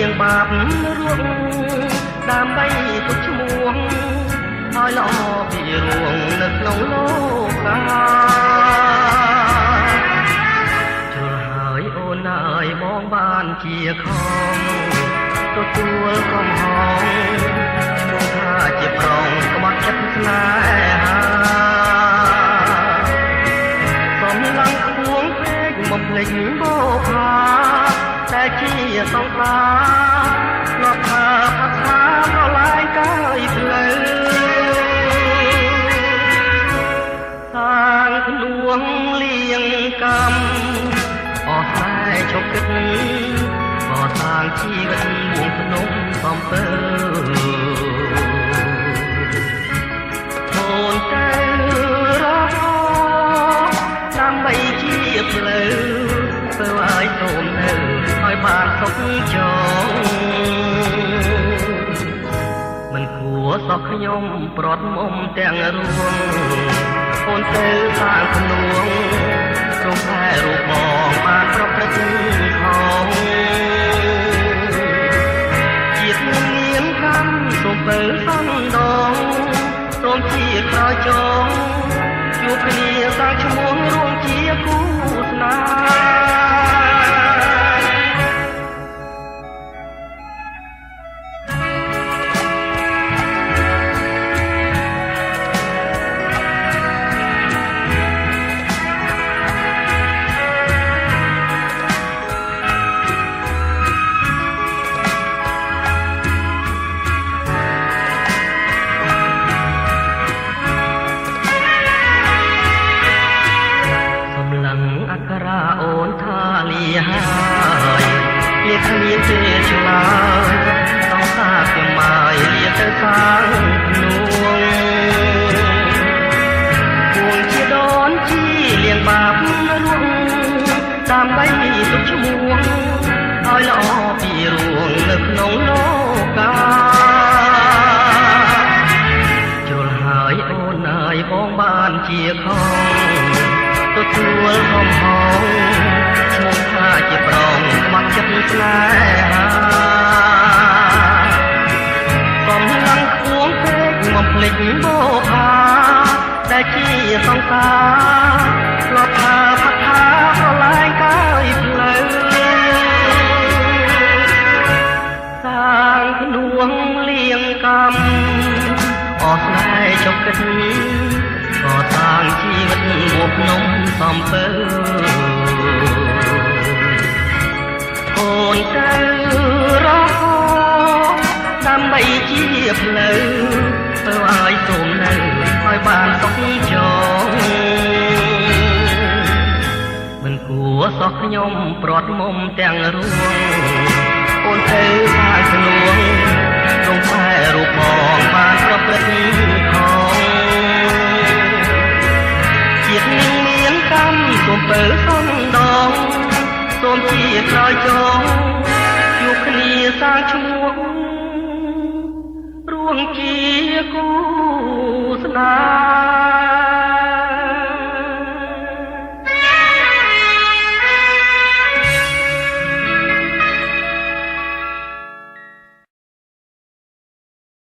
ងបាបរួងដើម្បីទុកឈ្មោះឲ្យល្អពីរួងនៅក្នុងលោកកាជ្រុលហើយអូនអើយបងបានជាខំទទួលកំហងឈ្មោះថាជាប្រងក្បត់ចិត្តស្នេហាសំឡងខ្ពងពេកមកភ្លេចបោផាតែជាសង្សារលោកថាផាថាប្រឡាយកាយផ្លូវសាងភ្នួងលៀងកម្មអស់តែឈប់គិតក៏សាងជីវិតមួងភ្នំសំពើអូនទៅរកដើម្បីជាផ្លូវធ្វើឲ្យសូមនៅឲ្យបានសុខចងមិនគួរសោះខ្ញុំប្រត់មុំទាំងរួងអូនទៅសាងភ្នួងរូបតែរូបបងបានប្រព្រឹត្តខុសជាតិមានកម្មសូមបើសំដងសូមជាក្រោយចងជួបគ្នាសាងឈ្មោះរួមជាគូស្នេហ៍អូនថាលាហើយលាគ្នាទេឆ្លើយต้องសាខ្ញុំមកលាទៅសាងភ្នួងពួងជាដនជីលៀងបាបរួងដើម្បីទុកឈ្មោះឲ្យល្អពីរួងនៅក្នុងលោកកាជ្រុលហើយអូនអើយបងបានជាខំទទួលកំហងឈ្មោះថាជាប្រងក្បត់ចិត្តស្នេហាកំឡុងខ្ពងពេកមកភ្លេចបោផាតែជាសង្សារធ្លាប់ថាផាថាប្រឡាយកាយផ្លូវសាងភ្នួងលៀងកម្មអស់ស្នេហ៍ចុកគិតក៏សាងជីវិតមកភ្នំសំពើអូនទៅរកដើម្បីជាផ្លូវធ្វើឲ្យសូមនៅឲ្យបានសុខចងមិនគួរសោះខ្ញុំប្រត់មុំទាំងរួងអូនទៅសាងភ្នួងរំតែរូបបងបានប្រព្រឹត្តខុសជាតិមានកម្មសូមបើសំដងសូមជាក្រោយចងជួបគ្នាសាងឈ្មោះរួមជាគូស្នេហ៍